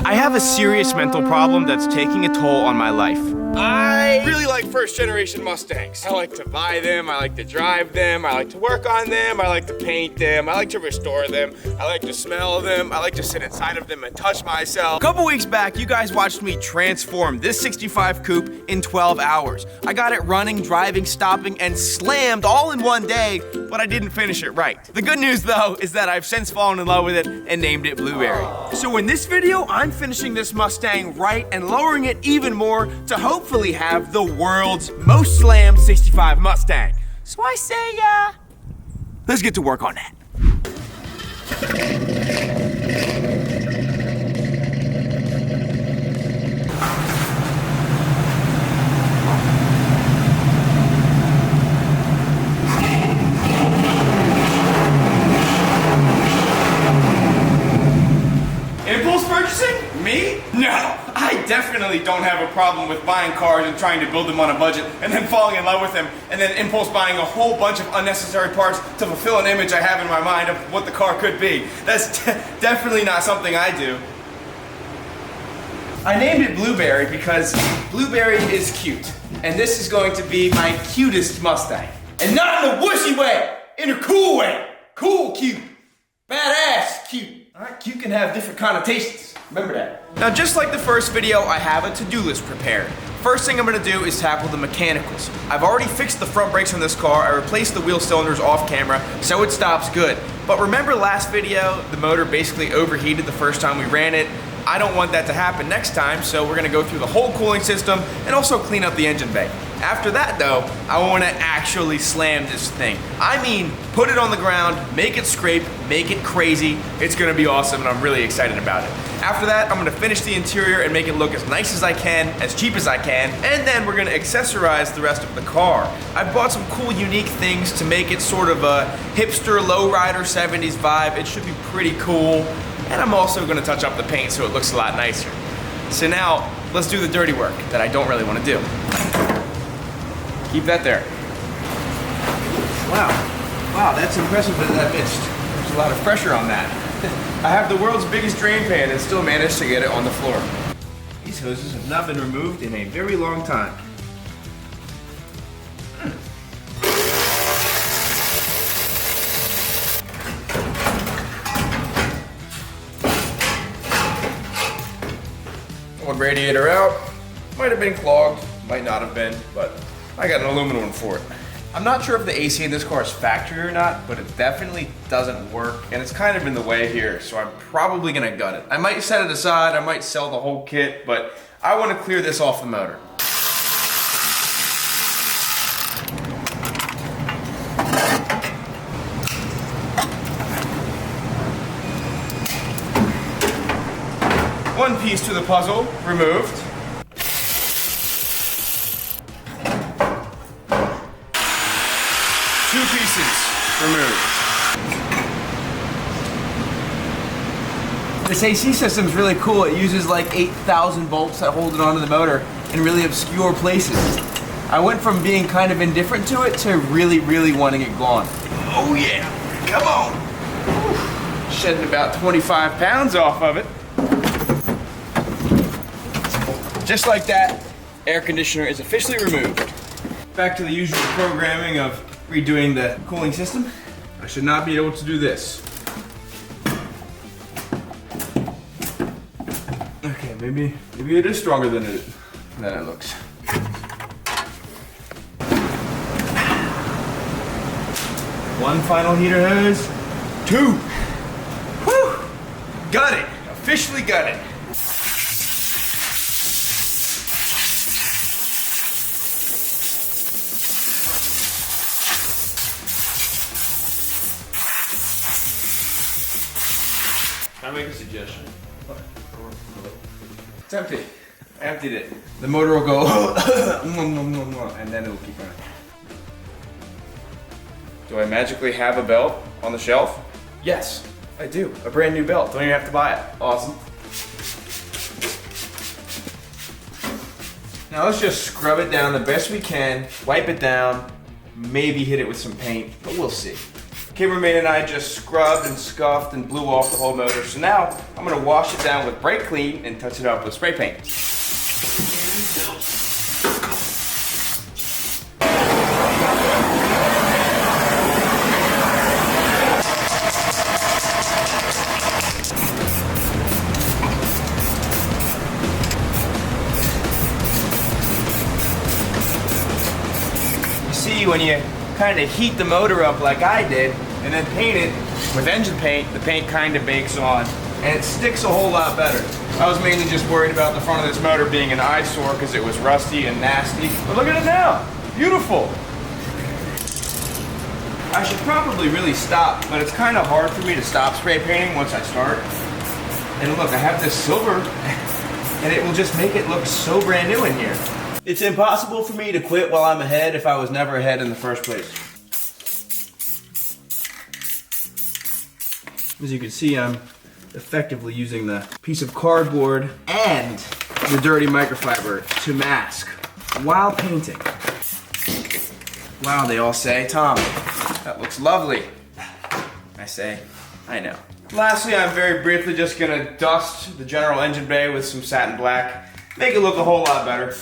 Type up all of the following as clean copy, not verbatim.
I have a serious mental problem that's taking a toll on my life. I really like first generation Mustangs. I like to buy them, I like to drive them, I like to work on them, I like to paint them, I like to restore them, I like to smell them, I like to sit inside of them and touch myself. A couple weeks back, you guys watched me transform this 65 coupe in 12 hours. I got it running, driving, stopping, and slammed all in one day, but I didn't finish it right. The good news though is that I've since fallen in love with it and named it Blueberry. So in this video, I'm finishing this Mustang right and lowering it even more to hopefully have the world's most slammed 65 Mustang. So I say, let's get to work on that. Impulse purchasing? Me? No. I definitely don't have a problem with buying cars and trying to build them on a budget and then falling in love with them and then impulse buying a whole bunch of unnecessary parts to fulfill an image I have in my mind of what the car could be. That's definitely not something I do. I named it Blueberry because Blueberry is cute. And this is going to be my cutest Mustang. And not in a whooshy way, in a cool way. Cool cute. Badass cute. Alright, cute can have different connotations. Remember that. Now, just like the first video, I have a to-do list prepared. First thing I'm gonna do is tackle the mechanicals. I've already fixed the front brakes on this car. I replaced the wheel cylinders off camera, so it stops good. But remember last video, the motor basically overheated the first time we ran it? I don't want that to happen next time, so we're gonna go through the whole cooling system and also clean up the engine bay. After that though, I wanna actually slam this thing. I mean, put it on the ground, make it scrape, make it crazy. It's gonna be awesome and I'm really excited about it. After that, I'm gonna finish the interior and make it look as nice as I can, as cheap as I can, and then we're gonna accessorize the rest of the car. I bought some cool, unique things to make it sort of a hipster, lowrider 70s vibe. It should be pretty cool. And I'm also gonna touch up the paint so it looks a lot nicer. So now, let's do the dirty work that I don't really wanna do. Keep that there. Wow, that's impressive that I missed. There's a lot of pressure on that. I have the world's biggest drain pan and still managed to get it on the floor. These hoses have not been removed in a very long time. One radiator out. Might have been clogged, might not have been, but I got an aluminum one for it. I'm not sure if the AC in this car is factory or not, but it definitely doesn't work, and it's kind of in the way here, so I'm probably gonna gut it. I might set it aside, I might sell the whole kit, but I wanna clear this off the motor. One piece to the puzzle removed. Two pieces removed. This AC system is really cool. It uses like 8,000 volts that hold it onto the motor in really obscure places. I went from being kind of indifferent to it to really, really wanting it gone. Oh yeah, come on. Whew. Shedding about 25 pounds off of it. Just like that, air conditioner is officially removed. Back to the usual programming of redoing the cooling system. I should not be able to do this. Okay, maybe it is stronger than it looks. One final heater hose. Two. Whew! Got it. Officially got it. Can I make a suggestion? It's empty. I emptied it. The motor will go and then it will keep running. Do I magically have a belt on the shelf? Yes, I do. A brand new belt. Don't even have to buy it. Awesome. Now let's just scrub it down the best we can, wipe it down, maybe hit it with some paint, but we'll see. Cameraman and I just scrubbed and scuffed and blew off the whole motor. So now I'm gonna wash it down with brake clean and touch it up with spray paint. See, when you kind of heat the motor up like I did and then paint it with engine paint, the paint kind of bakes on and it sticks a whole lot better. I was mainly just worried about the front of this motor being an eyesore because it was rusty and nasty, but look at it now, beautiful. I should probably really stop, but it's kind of hard for me to stop spray painting once I start. And look, I have this silver and it will just make it look so brand new in here. It's impossible for me to quit while I'm ahead if I was never ahead in the first place. As you can see, I'm effectively using the piece of cardboard and the dirty microfiber to mask while painting. Wow, they all say, Tom, that looks lovely. I say, I know. Lastly, I'm very briefly just gonna dust the general engine bay with some satin black, make it look a whole lot better.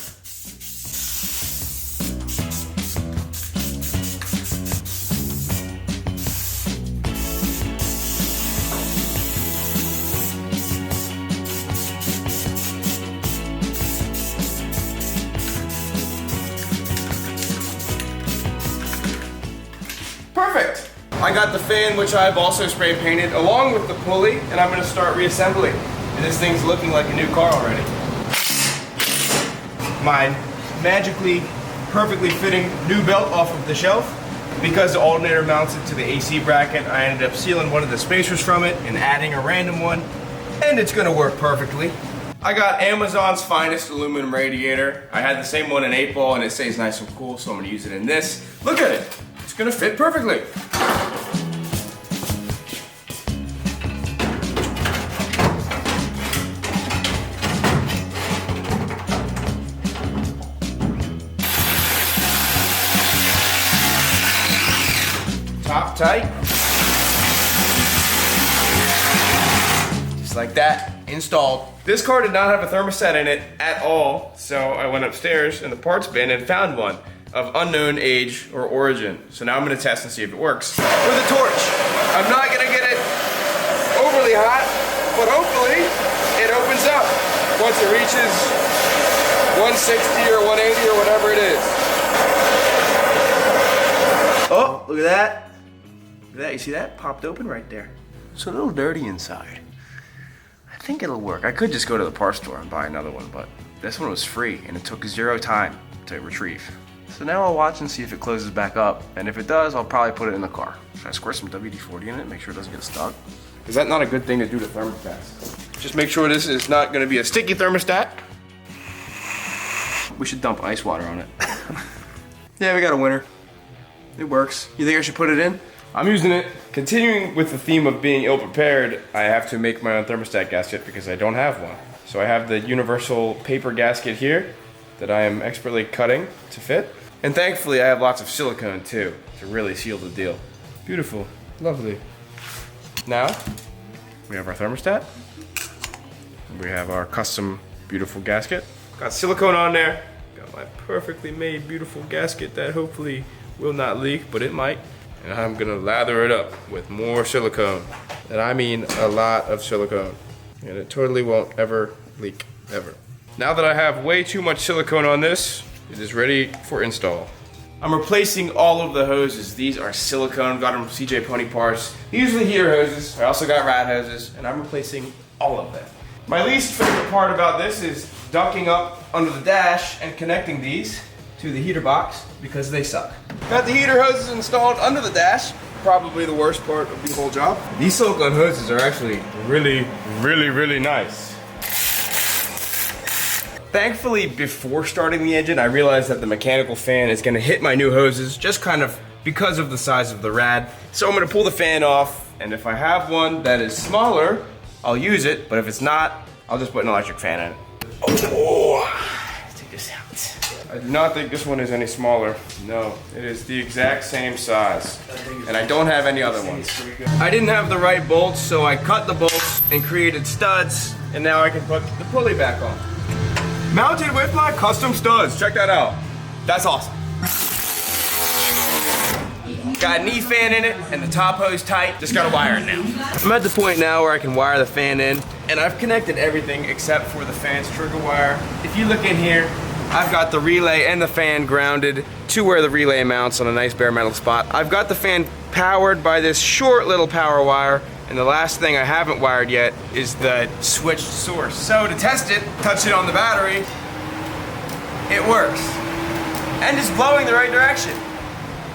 Perfect! I got the fan, which I've also spray painted, along with the pulley, and I'm gonna start reassembling. And this thing's looking like a new car already. My magically, perfectly fitting new belt off of the shelf. Because the alternator mounts it to the AC bracket, I ended up sealing one of the spacers from it and adding a random one, and it's gonna work perfectly. I got Amazon's finest aluminum radiator. I had the same one in 8-ball and it stays nice and cool, so I'm gonna use it in this. Look at it, it's gonna fit perfectly. Top tight. Just like that, installed. This car did not have a thermostat in it at all, so I went upstairs in the parts bin and found one of unknown age or origin. So now I'm gonna test and see if it works with a torch. I'm not gonna get it overly hot, but hopefully it opens up once it reaches 160 or 180 or whatever it is. Oh, look at that. Look at that, you see that? Popped open right there. It's a little dirty inside. I think it'll work. I could just go to the parts store and buy another one, but this one was free and it took 0 time to retrieve. So now I'll watch and see if it closes back up, and if it does, I'll probably put it in the car. Should I squirt some WD-40 in it, make sure it doesn't get stuck? Is that not a good thing to do to thermostats? Just make sure this is not gonna be a sticky thermostat. We should dump ice water on it. Yeah, we got a winner. It works. You think I should put it in? I'm using it. Continuing with the theme of being ill-prepared, I have to make my own thermostat gasket because I don't have one. So I have the universal paper gasket here that I am expertly cutting to fit. And thankfully I have lots of silicone too to really seal the deal. Beautiful, lovely. Now, we have our thermostat. We have our custom beautiful gasket. Got silicone on there. Got my perfectly made beautiful gasket that hopefully will not leak, but it might. And I'm gonna lather it up with more silicone. And I mean a lot of silicone. And it totally won't ever leak, ever. Now that I have way too much silicone on this, it is ready for install. I'm replacing all of the hoses. These are silicone, got them from CJ Pony Parts. These are the heater hoses. I also got rat hoses, and I'm replacing all of them. My least favorite part about this is ducking up under the dash and connecting these to the heater box because they suck. Got the heater hoses installed under the dash. Probably the worst part of the whole job. These silicone hoses are actually really nice. Thankfully, before starting the engine, I realized that the mechanical fan is gonna hit my new hoses just kind of because of the size of the rad. So I'm gonna pull the fan off, and if I have one that is smaller, I'll use it, but if it's not, I'll just put an electric fan in it. Oh, let's take this out. I do not think this one is any smaller. No, it is the exact same size. And I don't have any other ones. I didn't have the right bolts, so I cut the bolts and created studs, and now I can put the pulley back on. Mounted with my custom studs. Check that out. That's awesome. Got a knee fan in it, and the top hose tight. Just gotta wire it now. I'm at the point now where I can wire the fan in, and I've connected everything except for the fan's trigger wire. If you look in here, I've got the relay and the fan grounded to where the relay mounts on a nice bare metal spot. I've got the fan powered by this short little power wire, and the last thing I haven't wired yet is the switched source. So to test it, touch it on the battery, it works. And it's blowing the right direction.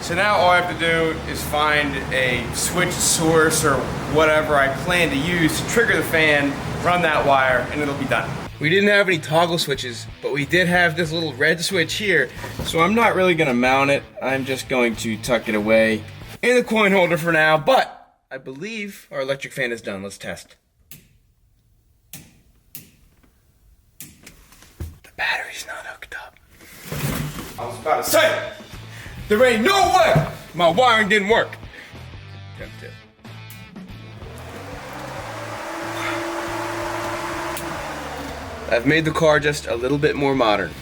So now all I have to do is find a switched source or whatever I plan to use to trigger the fan, run that wire, and it'll be done. We didn't have any toggle switches, but we did have this little red switch here, so I'm not really gonna mount it. I'm just going to tuck it away in the coin holder for now, but I believe our electric fan is done. Let's test. The battery's not hooked up. I was about to say, there ain't no way my wiring didn't work. Tempted. I've made the car just a little bit more modern.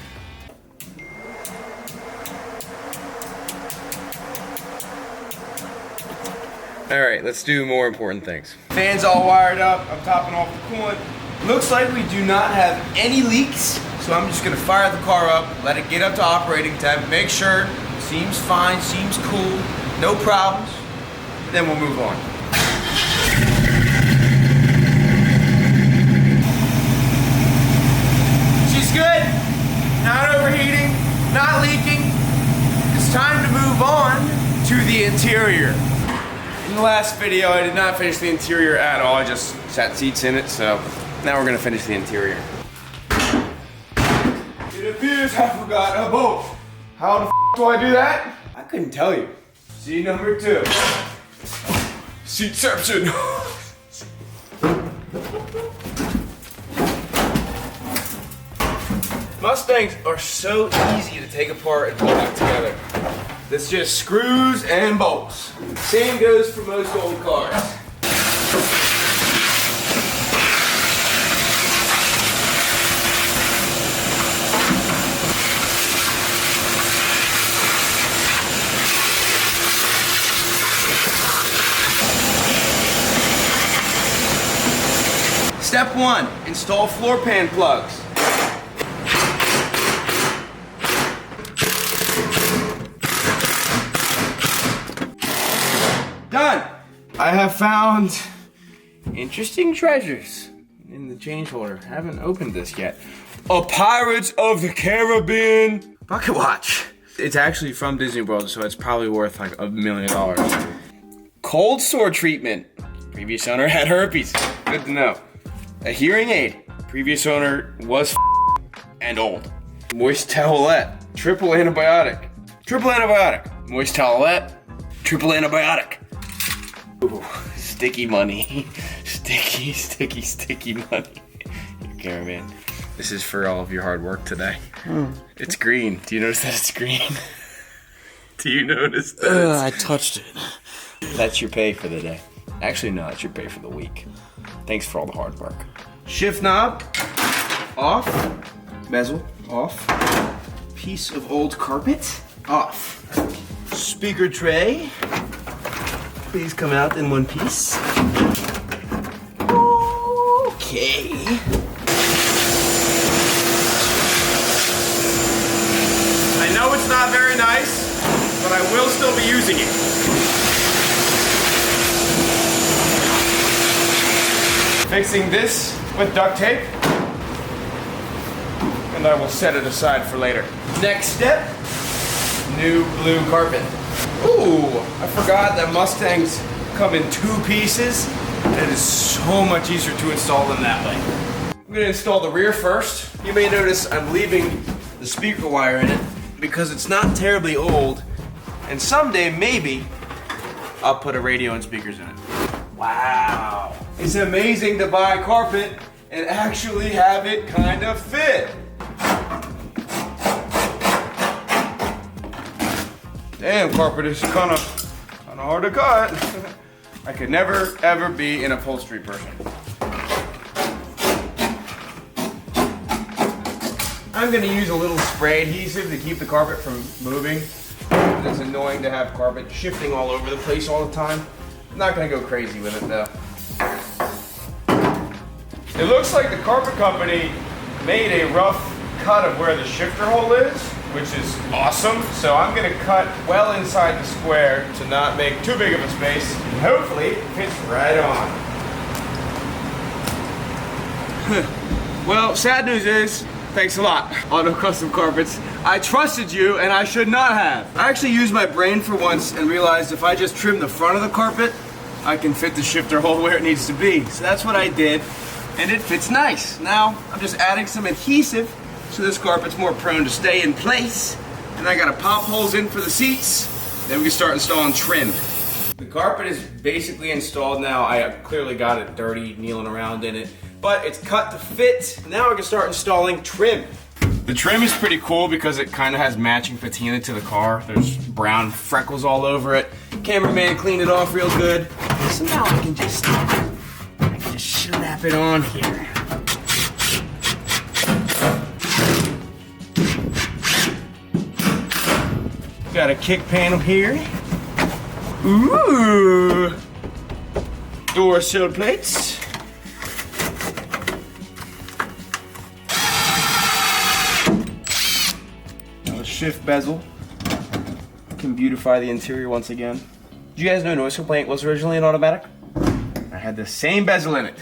Alright, let's do more important things. Fan's all wired up, I'm topping off the coolant. Looks like we do not have any leaks, so I'm just gonna fire the car up, let it get up to operating temp, make sure seems fine, seems cool, no problems, then we'll move on. She's good, not overheating, not leaking. It's time to move on to the interior. In the last video, I did not finish the interior at all, I just sat seats in it, so now we're gonna finish the interior. It appears I forgot a bolt. How the f do I do that? I couldn't tell you. Scene number 2. Seatception. Mustangs are so easy to take apart and put back together. It's just screws and bolts. Same goes for most old cars. Step 1, install floor pan plugs. Done. I have found interesting treasures in the change holder. Haven't opened this yet. A Pirates of the Caribbean bucket watch. It's actually from Disney World, so it's probably worth like $1 million. Cold sore treatment. Previous owner had herpes. Good to know. A hearing aid. Previous owner was and old. Moist towelette. Triple antibiotic. Triple antibiotic. Moist towelette. Triple antibiotic. Ooh, sticky money. Sticky money. Okay, man. This is for all of your hard work today. It's green. Do you notice that it's green? Do you notice that? I touched it. That's your pay for the day. Actually, no, that's your pay for the week. Thanks for all the hard work. Shift knob, off. Bezel, off. Piece of old carpet, off. Speaker tray, please come out in one piece. Okay. I know it's not very nice, but I will still be using it. Fixing this with duct tape, and I will set it aside for later. Next step, new blue carpet. Ooh, I forgot that Mustangs come in 2 pieces, and it is so much easier to install them that way. I'm gonna install the rear first. You may notice I'm leaving the speaker wire in it because it's not terribly old, and someday maybe I'll put a radio and speakers in it. Wow. It's amazing to buy carpet and actually have it kind of fit. Damn, carpet is kind of hard to cut. I could never, ever be an upholstery person. I'm gonna use a little spray adhesive to keep the carpet from moving. It's annoying to have carpet shifting all over the place all the time. I'm not gonna go crazy with it though. It looks like the carpet company made a rough cut of where the shifter hole is, which is awesome. So I'm gonna cut well inside the square to not make too big of a space. And hopefully it fits right on. Well, sad news is, thanks a lot, Auto Custom Carpets. I trusted you and I should not have. I actually used my brain for once and realized if I just trim the front of the carpet, I can fit the shifter hole where it needs to be. So that's what I did, and it fits nice. Now, I'm just adding some adhesive so this carpet's more prone to stay in place. And I gotta pop holes in for the seats, then we can start installing trim. The carpet is basically installed now. I clearly got it dirty, kneeling around in it, but it's cut to fit. Now I can start installing trim. The trim is pretty cool because it kind of has matching patina to the car. There's brown freckles all over it. Cameraman cleaned it off real good. So now I can just slap it on here. Got a kick panel here. Ooh! Door sill plates. Shift bezel can beautify the interior once again. Did you guys know noise complaint was originally an automatic? I had the same bezel in it.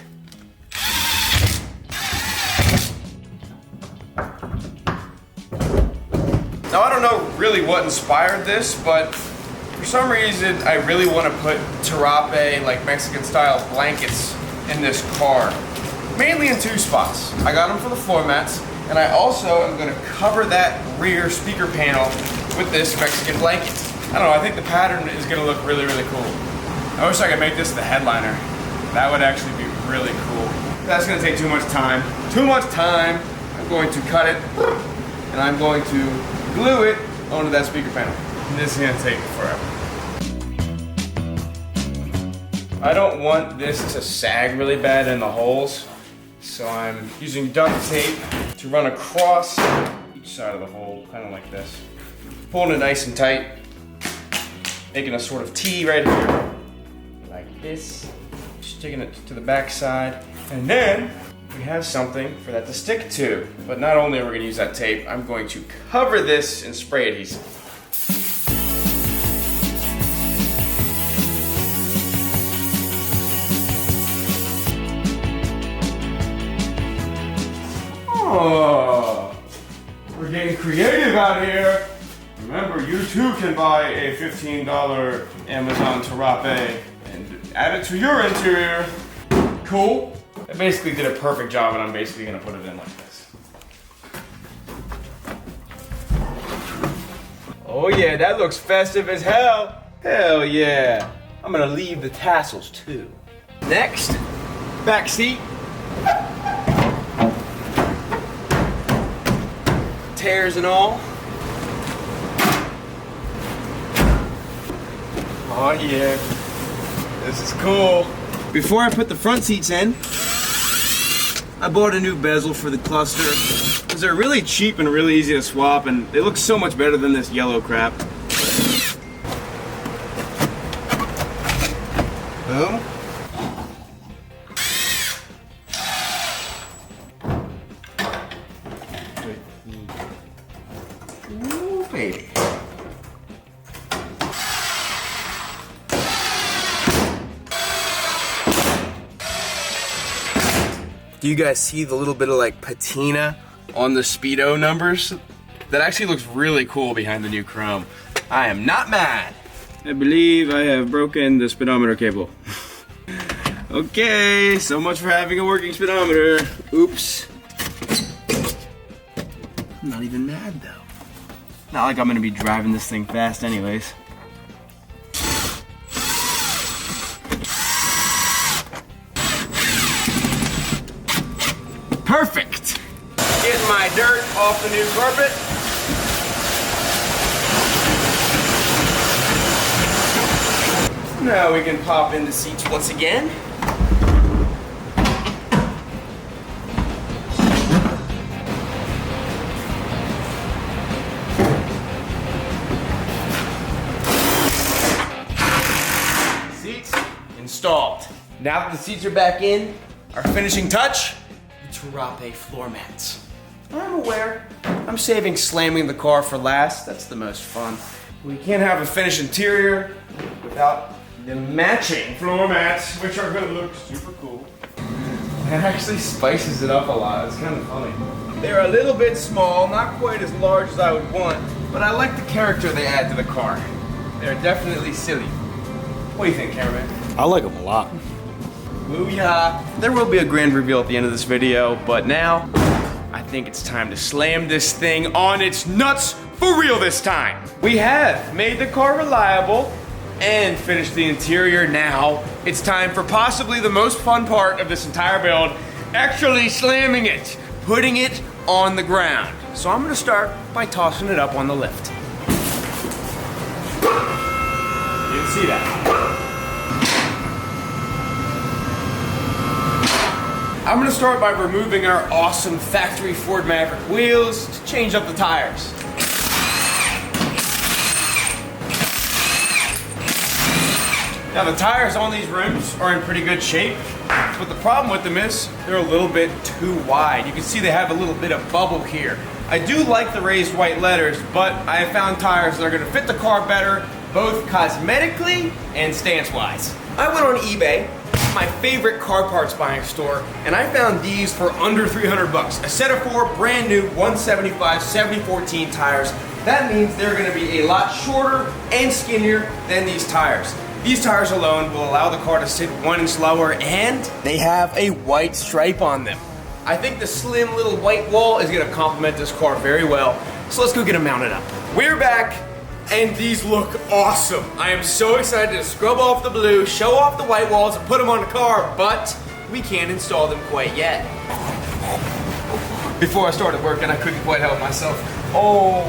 Now I don't know really what inspired this, but for some reason I really want to put Terape, like Mexican style blankets in this car. Mainly in two spots. I got them for the floor mats. And I also am gonna cover that rear speaker panel with this Mexican blanket. I don't know, I think the pattern is gonna look really, really cool. I wish I could make this the headliner. That would actually be really cool. That's gonna take too much time. Too much time. I'm going to cut it, and I'm going to glue it onto that speaker panel. And this is gonna take forever. I don't want this to sag really bad in the holes, so I'm using duct tape to run across each side of the hole, kind of like this. Pulling it nice and tight, making a sort of T right here, like this. Sticking it to the back side, and then we have something for that to stick to. But not only are we gonna use that tape, I'm going to cover this in spray adhesive. Oh, we're getting creative out here. Remember, you too can buy a $15 Amazon Terape and add it to your interior. Cool. I basically did a perfect job, and I'm basically gonna put it in like this. Oh yeah, that looks festive as hell. Hell yeah. I'm gonna leave the tassels too. Next, back seat. Tears and all. Oh yeah, this is cool. Before I put the front seats in, I bought a new bezel for the cluster because they're really cheap and really easy to swap, and they look so much better than this yellow crap. Boom. Ooh, baby. Do you guys see the little bit of like patina on the Speedo numbers? That actually looks really cool behind the new chrome. I am not mad. I believe I have broken the speedometer cable. Okay, so much for having a working speedometer. Oops. I'm not even mad though. Not like I'm gonna be driving this thing fast anyways. Perfect! Getting my dirt off the new carpet. Now we can pop in the seats once again. Seats installed. Now that the seats are back in, our finishing touch, the Turape floor mats. I'm aware I'm saving slamming the car for last. That's the most fun. We can't have a finished interior without the matching floor mats, which are gonna look super cool. It actually spices it up a lot. It's kind of funny. They're a little bit small, not quite as large as I would want, but I like the character they add to the car. They're definitely silly. What do you think, cameraman? I like them a lot. Booyah! There will be a grand reveal at the end of this video, but now I think it's time to slam this thing on its nuts for real this time. We have made the car reliable and finished the interior. Now it's time for possibly the most fun part of this entire build, actually slamming it, putting it on the ground. So I'm gonna start by tossing it up on the lift. You didn't see that. I'm gonna start by removing our awesome factory Ford Maverick wheels to change up the tires. Now the tires on these rims are in pretty good shape, but the problem with them is they're a little bit too wide. You can see they have a little bit of bubble here. I do like the raised white letters, but I have found tires that are gonna fit the car better, both cosmetically and stance-wise. I went on eBay, my favorite car parts buying store, and I found these for under 300 bucks. A set of 4 brand new 175 7014 tires. That means they're gonna be a lot shorter and skinnier than these tires. These tires alone will allow the car to sit 1 inch lower, and they have a white stripe on them. I think the slim little white wall is gonna complement this car very well, so let's go get them mounted up. We're back, and these look awesome. I am so excited to scrub off the blue, show off the white walls, and put them on the car, but we can't install them quite yet. Before I started working, I couldn't quite help myself. Oh,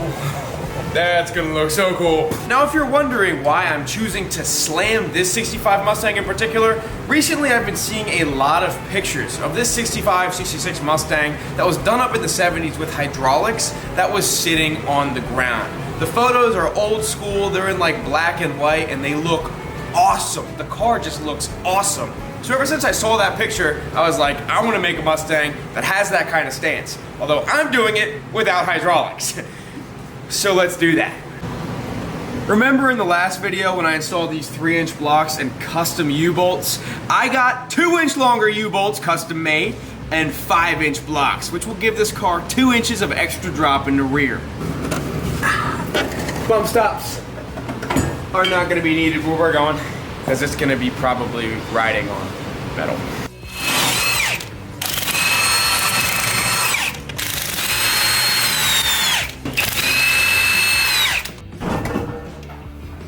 that's gonna look so cool. Now, if you're wondering why I'm choosing to slam this 65 Mustang in particular, recently I've been seeing a lot of pictures of this 65, 66 Mustang that was done up in the 70s with hydraulics that was sitting on the ground. The photos are old school, they're in like black and white, and they look awesome. The car just looks awesome. So ever since I saw that picture, I was like, I wanna make a Mustang that has that kind of stance. Although I'm doing it without hydraulics. So let's do that. Remember in the last video when I installed these 3-inch blocks and custom U-bolts? I got 2-inch longer U-bolts custom made and 5-inch blocks, which will give this car 2 inches of extra drop in the rear. Bump stops are not gonna be needed where we're going, because it's gonna be probably riding on metal.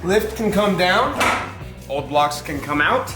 Lift can come down, old blocks can come out.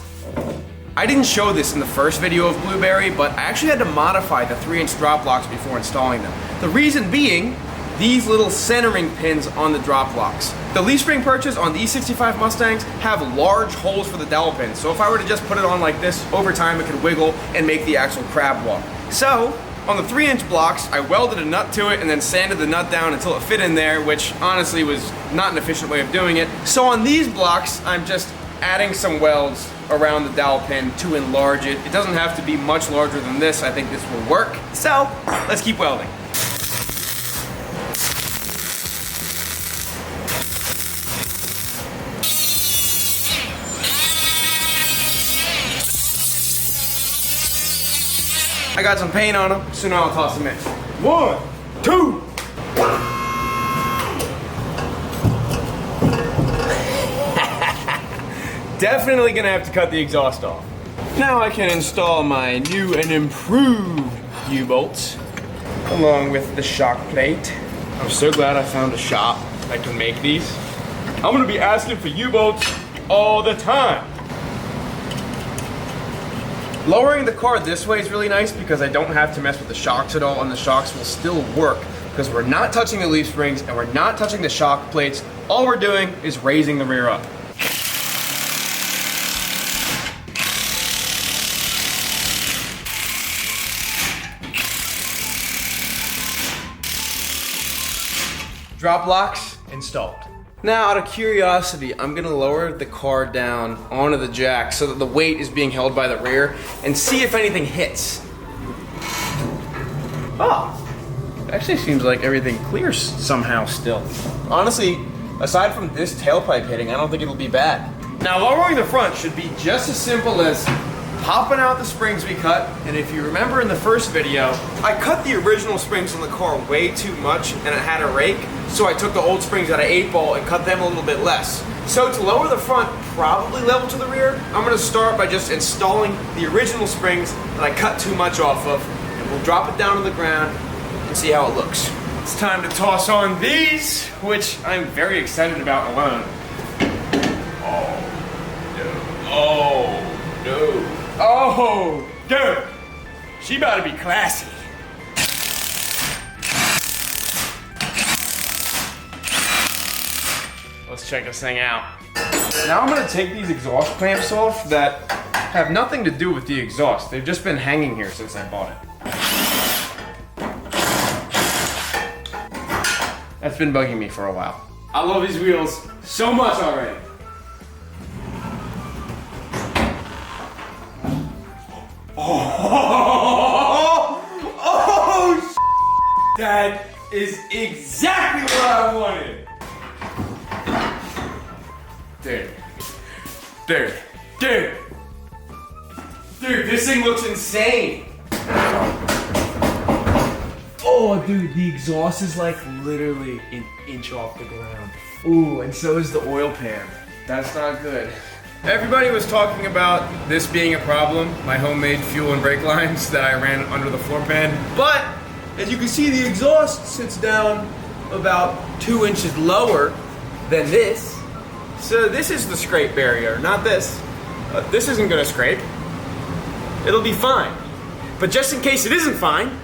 I didn't show this in the first video of Blueberry, but I actually had to modify the 3-inch drop blocks before installing them. The reason being, these little centering pins on the drop blocks. The leaf spring perches on these 65 Mustangs have large holes for the dowel pins, so if I were to just put it on like this, over time it could wiggle and make the actual crab walk. So, on the 3-inch blocks, I welded a nut to it and then sanded the nut down until it fit in there, which honestly was not an efficient way of doing it. So on these blocks, I'm just adding some welds around the dowel pin to enlarge it. It doesn't have to be much larger than this. I think this will work. So, let's keep welding. I got some paint on them, so now I'll toss them in. 1, 2. Definitely gonna have to cut the exhaust off. Now I can install my new and improved U-bolts, along with the shock plate. I'm so glad I found a shop that can make these. I'm gonna be asking for U-bolts all the time. Lowering the car this way is really nice because I don't have to mess with the shocks at all, and the shocks will still work because we're not touching the leaf springs and we're not touching the shock plates. All we're doing is raising the rear up. Drop locks installed. Now, out of curiosity, I'm gonna lower the car down onto the jack so that the weight is being held by the rear and see if anything hits. Oh, actually seems like everything clears somehow still. Honestly, aside from this tailpipe hitting, I don't think it'll be bad. Now, lowering the front should be just as simple as popping out the springs we cut, and if you remember in the first video, I cut the original springs on the car way too much and it had a rake, so I took the old springs out of 8-ball and cut them a little bit less. So to lower the front, probably level to the rear, I'm gonna start by just installing the original springs that I cut too much off of, and we'll drop it down to the ground and see how it looks. It's time to toss on these, which I'm very excited about alone. Oh, no. Oh, dude, she about to be classy. Let's check this thing out. Now I'm gonna take these exhaust clamps off that have nothing to do with the exhaust. They've just been hanging here since I bought it. That's been bugging me for a while. I love these wheels so much already. Oh, that is exactly what I wanted. Dude, this thing looks insane. Oh, dude, the exhaust is like literally an inch off the ground. Ooh, and so is the oil pan. That's not good. Everybody was talking about this being a problem, my homemade fuel and brake lines that I ran under the floor pan. But, as you can see, the exhaust sits down about 2 inches lower than this. So this is the scrape barrier, not this. This isn't gonna scrape. It'll be fine. But just in case it isn't fine,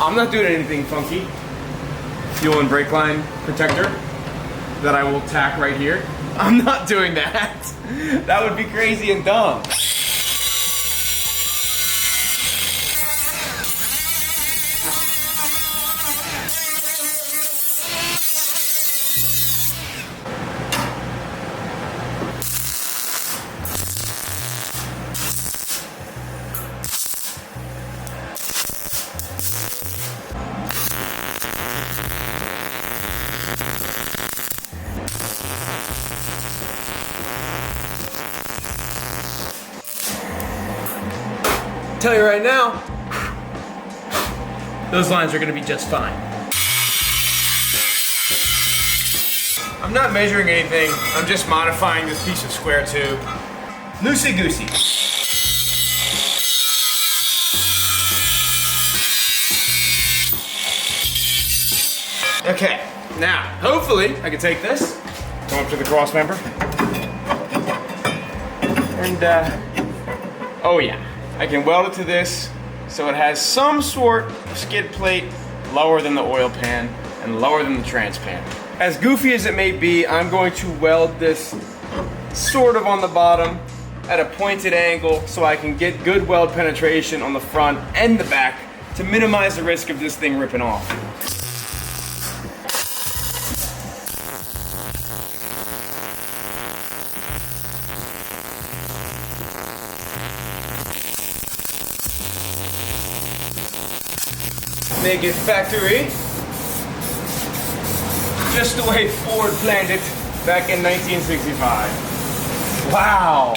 I'm not doing anything funky. Fuel and brake line protector that I will tack right here. I'm not doing that. That would be crazy and dumb. Tell you right now, those lines are gonna be just fine. I'm not measuring anything, I'm just modifying this piece of square tube. Loosey-goosey. Okay, now, hopefully, I can take this, go up to the cross member, and oh yeah. I can weld it to this so it has some sort of skid plate lower than the oil pan and lower than the trans pan. As goofy as it may be, I'm going to weld this sort of on the bottom at a pointed angle so I can get good weld penetration on the front and the back to minimize the risk of this thing ripping off. Make it factory, just the way Ford planned it back in 1965. Wow,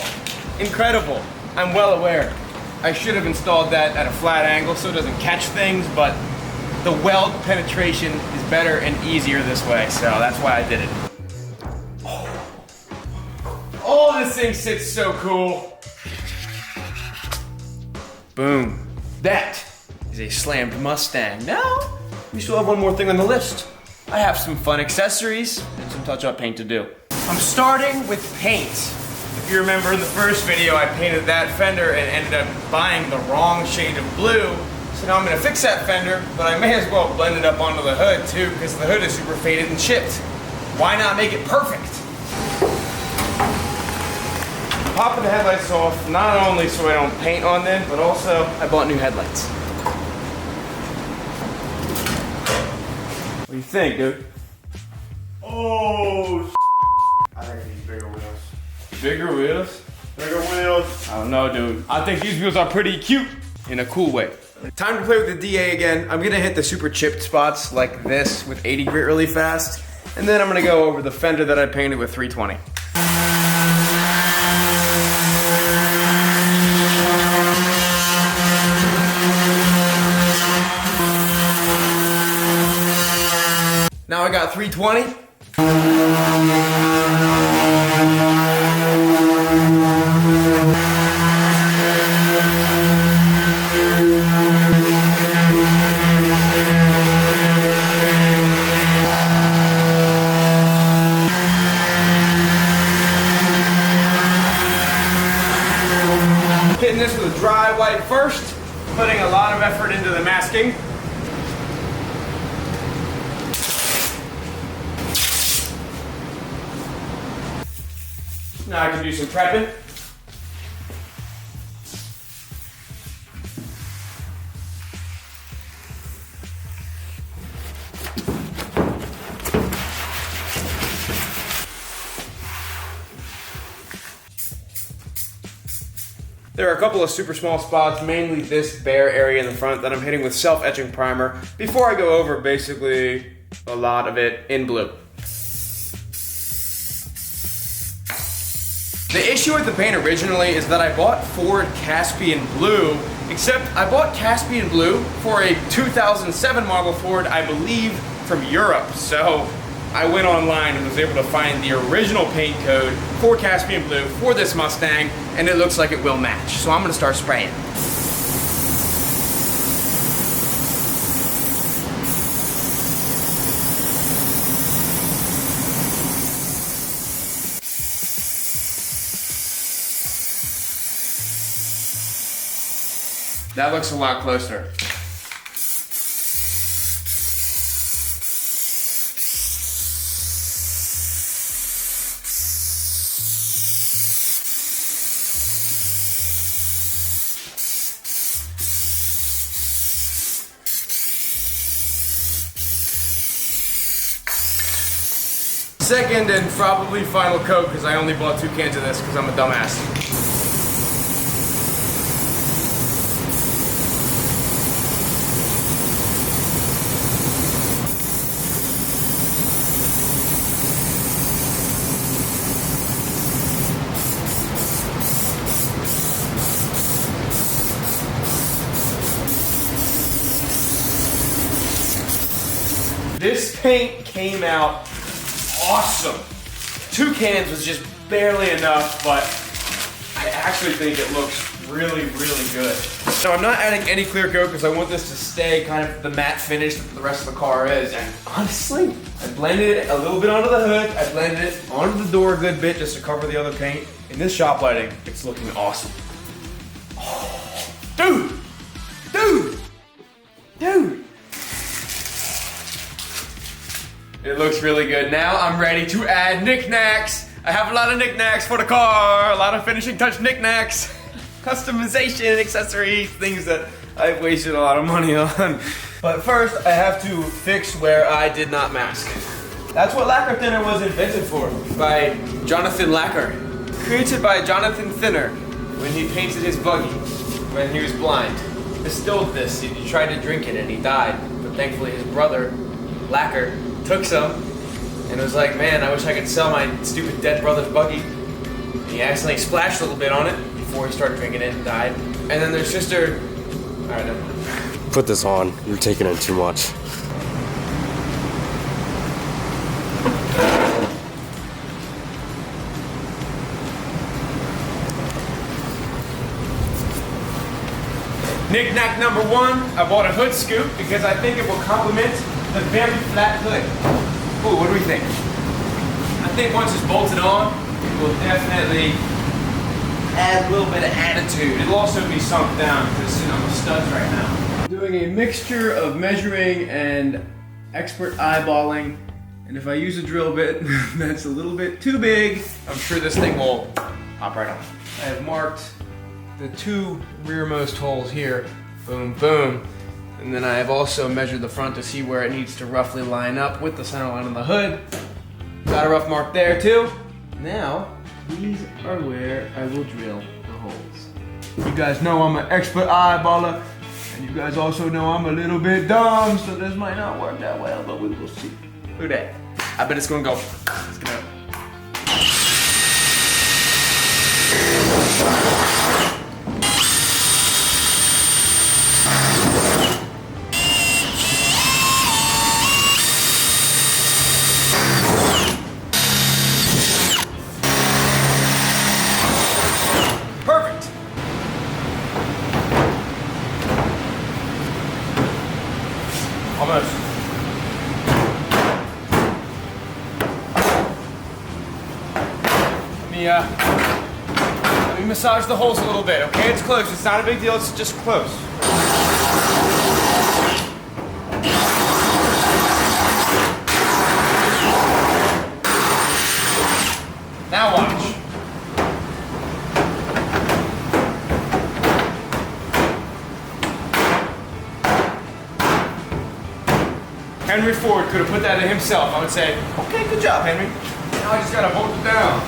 incredible. I'm well aware. I should have installed that at a flat angle so it doesn't catch things, but the weld penetration is better and easier this way, so that's why I did it. Oh, this thing sits so cool. Boom. That is a slammed Mustang. Now, we still have one more thing on the list. I have some fun accessories and some touch-up paint to do. I'm starting with paint. If you remember in the first video, I painted that fender and ended up buying the wrong shade of blue. So now I'm gonna fix that fender, but I may as well blend it up onto the hood too, because the hood is super faded and chipped. Why not make it perfect? popping the headlights off, not only so I don't paint on them, but also I bought new headlights. What do you think, dude? Oh, I think I need bigger wheels. Bigger wheels? Bigger wheels. I don't know, dude. I think these wheels are pretty cute in a cool way. Time to play with the DA again. I'm gonna hit the super chipped spots like this with 80 grit really fast. And then I'm gonna go over the fender that I painted with 320. Now I got 320. Hitting this with a dry white first, putting a lot of effort into the masking. Now I can do some prepping. There are a couple of super small spots, mainly this bare area in the front that I'm hitting with self-etching primer before I go over basically a lot of it in blue. The issue with the paint originally is that I bought Ford Caspian Blue, except I bought Caspian Blue for a 2007 model Ford, I believe, from Europe. So I went online and was able to find the original paint code for Caspian Blue for this Mustang, and it looks like it will match. So I'm gonna start spraying. That looks a lot closer. Second and probably final coat, because I only bought 2 cans of this because I'm a dumbass. This paint came out awesome. 2 cans was just barely enough, but I actually think it looks really, really good. So I'm not adding any clear coat because I want this to stay kind of the matte finish that the rest of the car is. And honestly, I blended it a little bit onto the hood. I blended it onto the door a good bit just to cover the other paint. In this shop lighting, it's looking awesome. Oh, dude! Dude! Dude! It looks really good. Now I'm ready to add knickknacks. I have a lot of knickknacks for the car, a lot of finishing touch knickknacks, customization, accessories, things that I've wasted a lot of money on. But first, I have to fix where I did not mask. That's what lacquer thinner was invented for, by Jonathan Lacquer. Created by Jonathan Thinner when he painted his buggy when he was blind. Distilled this, he tried to drink it and he died. But thankfully his brother, Lacquer, took some and was like, man, I wish I could sell my stupid dead brother's buggy. And he accidentally splashed a little bit on it before he started drinking it and died. And then their sister, alright, never mind. Put this on, you're taking in too much. Knick-knack number 1, I bought a hood scoop because I think it will complement the very flat hood. Ooh, what do we think? I think once it's bolted on, it will definitely add a little bit of attitude. It'll also be sunk down because it's sitting on the studs right now. I'm doing a mixture of measuring and expert eyeballing. And if I use a drill bit that's a little bit too big, I'm sure this thing will pop right on. I have marked the 2 rearmost holes here. Boom, boom. And then I have also measured the front to see where it needs to roughly line up with the center line on the hood. Got a rough mark there too. Now, these are where I will drill the holes. You guys know I'm an expert eyeballer, and you guys also know I'm a little bit dumb, so this might not work that well, but we will see. Look at that. I bet it's gonna go. It's gonna. Perfect. Almost. Let me massage the holes a little bit, okay? It's close. It's not a big deal. It's just close. Now watch. Henry Ford could have put that in himself. I would say, okay, good job, Henry. Now I just gotta bolt it down.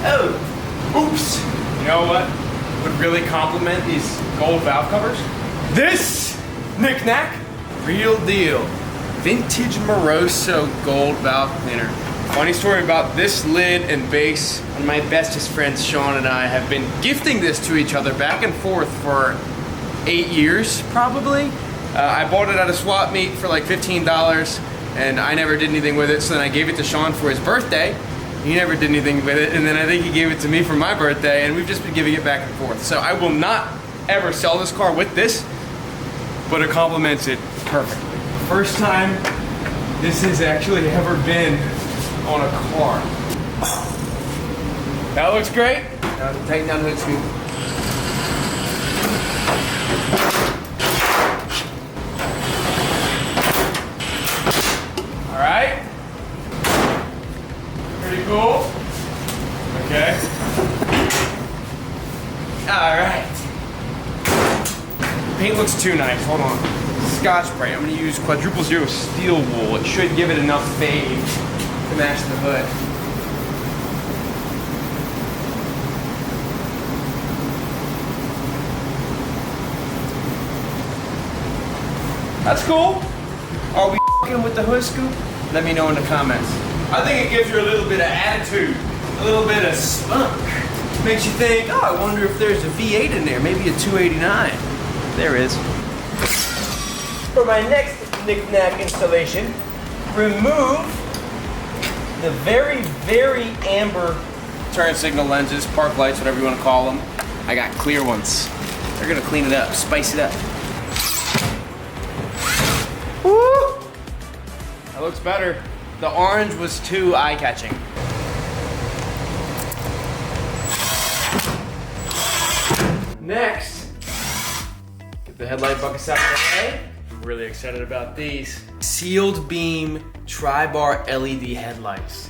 Oh, oops. You know what would really complement these gold valve covers? This knick-knack, real deal. Vintage Moroso gold valve cleaner. Funny story about this lid and base. One of my bestest friends, Sean, and I have been gifting this to each other back and forth for 8 years, probably. I bought it at a swap meet for like $15, and I never did anything with it, so then I gave it to Sean for his birthday. He never did anything with it, and then I think he gave it to me for my birthday, and we've just been giving it back and forth. So I will not ever sell this car with this, but it complements it perfectly. First time this has actually ever been on a car. That looks great. Now tighten down the hood scoop. All right. Pretty cool. Okay. All right. Paint looks too nice. Hold on. Scotch spray. I'm going to use quadruple zero steel wool. It should give it enough fade to match the hood. That's cool. Are we f***ing with the hood scoop? Let me know in the comments. I think it gives you a little bit of attitude, a little bit of spunk. Makes you think, oh, I wonder if there's a V8 in there, maybe a 289. There is. For my next knick-knack installation, remove the very, very amber turn signal lenses, park lights, whatever you want to call them. I got clear ones. They're gonna clean it up, spice it up. Woo! That looks better. The orange was too eye-catching. Next, get the headlight buckets out of the way. I'm really excited about these. Sealed beam tri-bar LED headlights.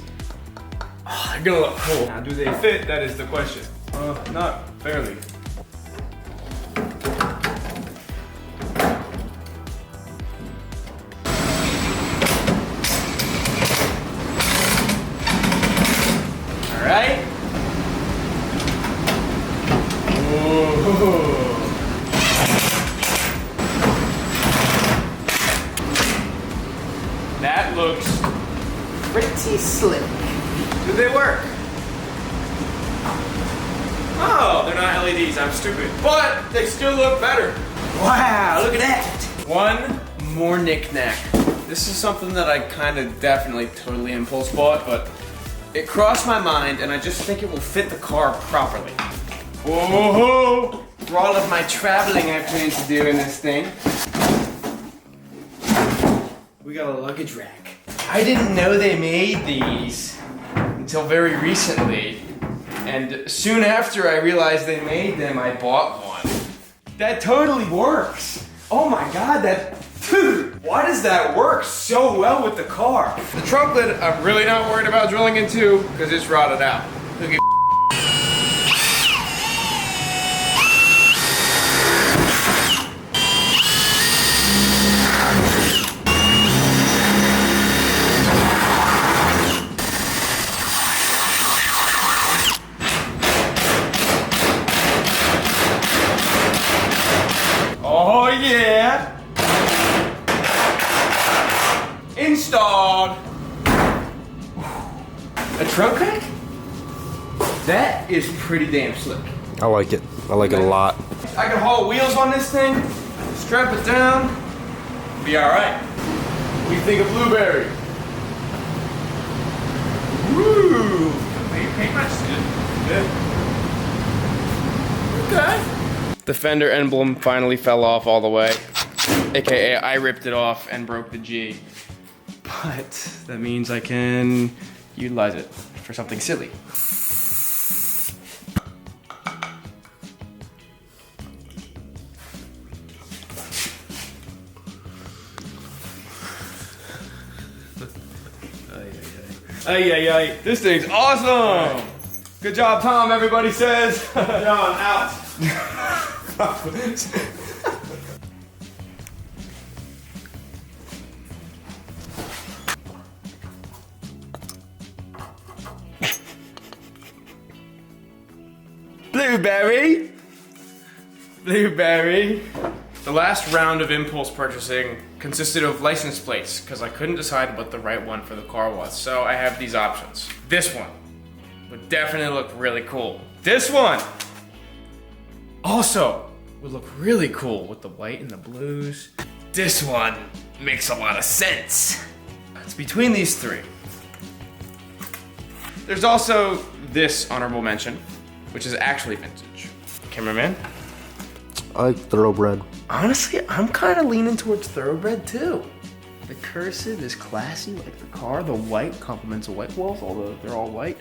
Oh, they're gonna look cool. Now, do they fit? That is the question. Not fairly. Right? Whoa. That looks pretty slick. Do they work? Oh, they're not LEDs, I'm stupid. But they still look better. Wow, look at that. One more knick-knack. This is something that I kind of definitely totally impulse bought, but it crossed my mind, and I just think it will fit the car properly. Whoa! For all of my traveling I plan to do in this thing, we got a luggage rack. I didn't know they made these until very recently, and soon after I realized they made them, I bought one. That totally works. Oh my God, dude, why does that work so well with the car? The trunk lid, I'm really not worried about drilling into because it's rotted out. Look at yeah. Installed. A trunk crank? That is pretty damn slick. I like it. I like it a lot. I can haul wheels on this thing, strap it down, be all right. What do you think of Blueberry? Woo! Paint match good. Okay. The fender emblem finally fell off all the way, aka I ripped it off and broke the G. But that means I can utilize it for something silly. Ay. This thing's awesome! Good job, Tom, everybody says. John, out. Blueberry. The last round of impulse purchasing consisted of license plates because I couldn't decide what the right one for the car was. So I have these options. This one would definitely look really cool. This one also would look really cool with the white and the blues. This one makes a lot of sense. It's between these three. There's also this honorable mention, which is actually vintage. Cameraman? I like thoroughbred. Honestly, I'm kind of leaning towards thoroughbred too. The cursive is classy, like the car. The white complements the white walls, although they're all white.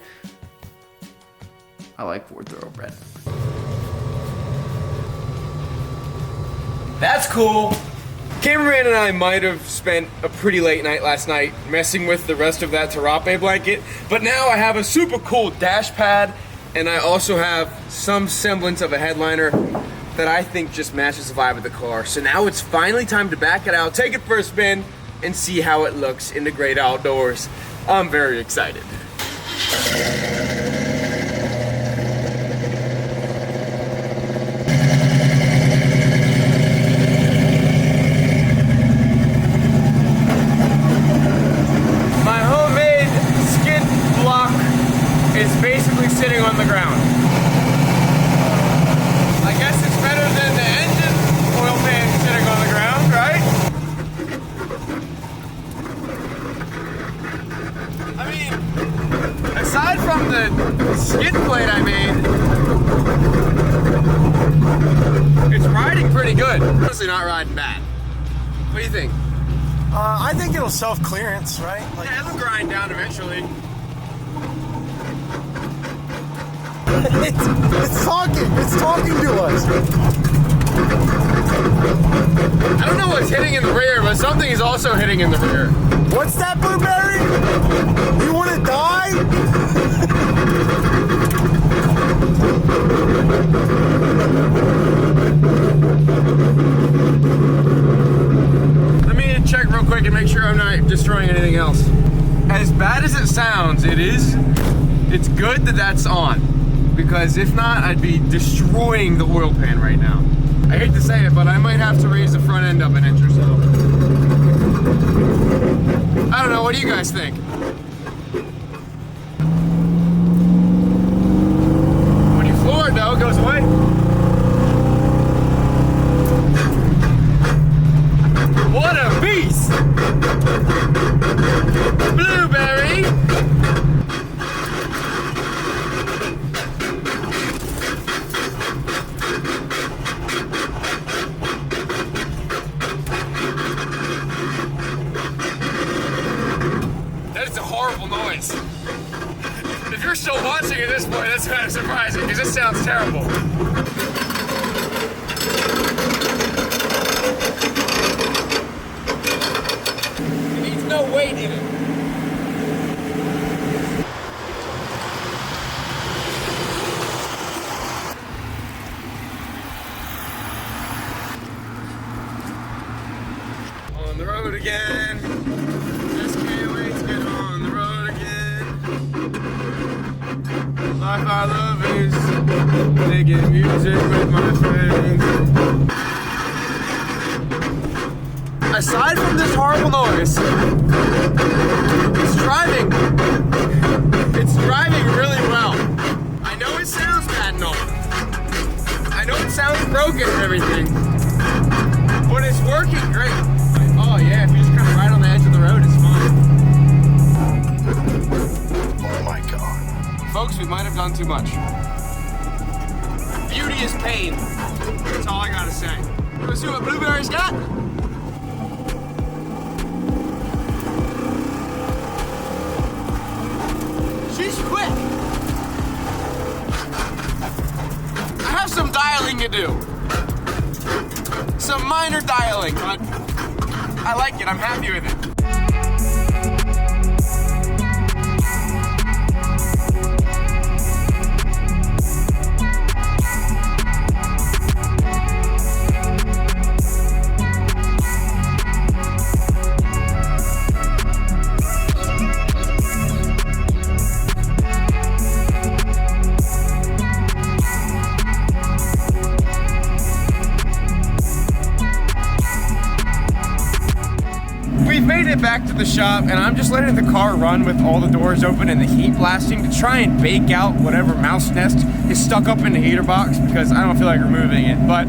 I like Ford thoroughbred. That's cool. Cameraman and I might have spent a pretty late night last night messing with the rest of that Tarape blanket, but now I have a super cool dash pad, and I also have some semblance of a headliner that I think just matches the vibe of the car. So now it's finally time to back it out, take it for a spin, and see how it looks in the great outdoors. I'm very excited. My homemade skid block is basically sitting on the ground. I guess it's better than the engine oil pan sitting on the ground, right? I mean, aside from the skid plate I made, it's riding pretty good. Honestly, not riding bad. What do you think? I think it'll self-clearance, right? Like, Yeah, it'll grind down eventually. it's talking to us. I don't know what's hitting in the rear, but something is also hitting in the rear. What's that, Blueberry? You want to die? Let me check real quick and make sure I'm not destroying anything else. As bad as it sounds, it's good that that's on. Because if not, I'd be destroying the oil pan right now. I hate to say it, but I might have to raise the front end up an inch or so. I don't know, what do you guys think? When you floor it though, it goes away. What a beast! Blueberry! That is a horrible noise. If you're still watching at this point, that's kind of surprising because it sounds terrible. It needs no weight in it. On the road again. Just can't wait to get on the road again. Life I love is making music with my friends. aside from this horrible noise, it's driving really well. I know it sounds bad and all. I know it sounds broken and everything, but it's working great. Oh yeah, if you just kind of ride on the edge of the road, it's fine. Oh my god. Folks, we might have done too much. Beauty is pain. That's all I gotta say. Let's see what Blueberry's got. She's quick. I have some dialing to do. Some minor dialing, but I like it. I'm happy with it. We've made it back to the shop, and I'm just letting the car run with all the doors open and the heat blasting to try and bake out whatever mouse nest is stuck up in the heater box, because I don't feel like removing it. But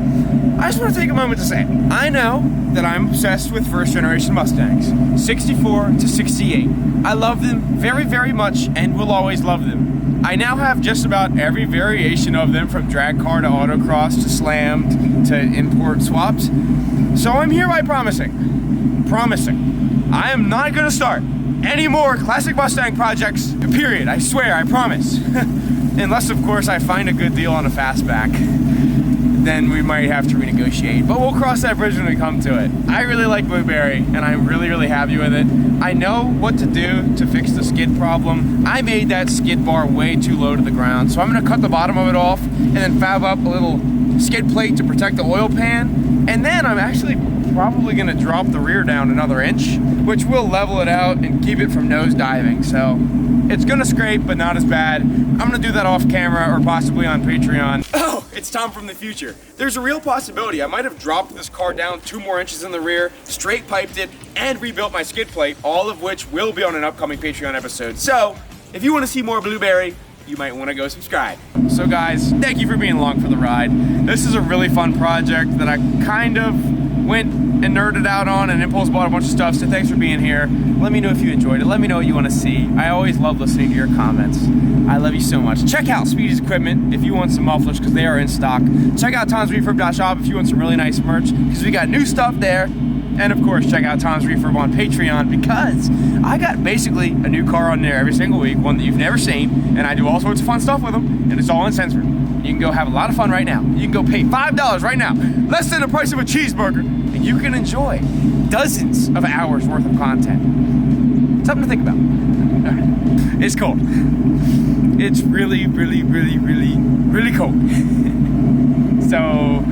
I just want to take a moment to say, I know that I'm obsessed with first generation Mustangs, 64 to 68. I love them very, very much and will always love them. I now have just about every variation of them, from drag car to autocross to slammed to import swaps. So I'm hereby promising, I am not gonna start any more classic Mustang projects, period. I swear, I promise. Unless, of course, I find a good deal on a fastback. Then we might have to renegotiate, but we'll cross that bridge when we come to it. I really like Blueberry, and I'm really, really happy with it. I know what to do to fix the skid problem. I made that skid bar way too low to the ground, so I'm gonna cut the bottom of it off and then fab up a little skid plate to protect the oil pan. And then I'm actually probably gonna drop the rear down another inch, which will level it out and keep it from nose diving. So it's gonna scrape, but not as bad. I'm gonna do that off camera or possibly on Patreon. Oh, it's Tom from the future. There's a real possibility I might have dropped this car down 2 more inches in the rear, straight piped it, and rebuilt my skid plate, all of which will be on an upcoming Patreon episode. So if you wanna see more Blueberry, you might wanna go subscribe. So guys, thank you for being along for the ride. This is a really fun project that I kind of went and nerded out on, and Impulse bought a bunch of stuff, so thanks for being here. Let me know if you enjoyed it. Let me know what you want to see. I always love listening to your comments. I love you so much. Check out Speedy's Equipment if you want some mufflers, because they are in stock. Check out Tom's Refurb.shop if you want some really nice merch, because we got new stuff there. And of course, check out Tom's Refurb on Patreon, because I got basically a new car on there every single week, one that you've never seen, and I do all sorts of fun stuff with them, and it's all uncensored. You can go have a lot of fun right now. You can go pay $5 right now, less than the price of a cheeseburger, and you can enjoy dozens of hours worth of content. Something to think about. It's cold. It's really, really, really, really, really cold. So,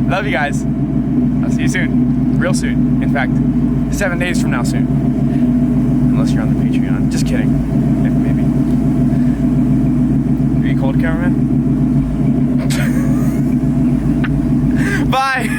love you guys. I'll see you soon. Real soon. In fact, 7 days from now soon. Unless you're on the Patreon. Just kidding. Maybe. Are you cold, cameraman? Bye!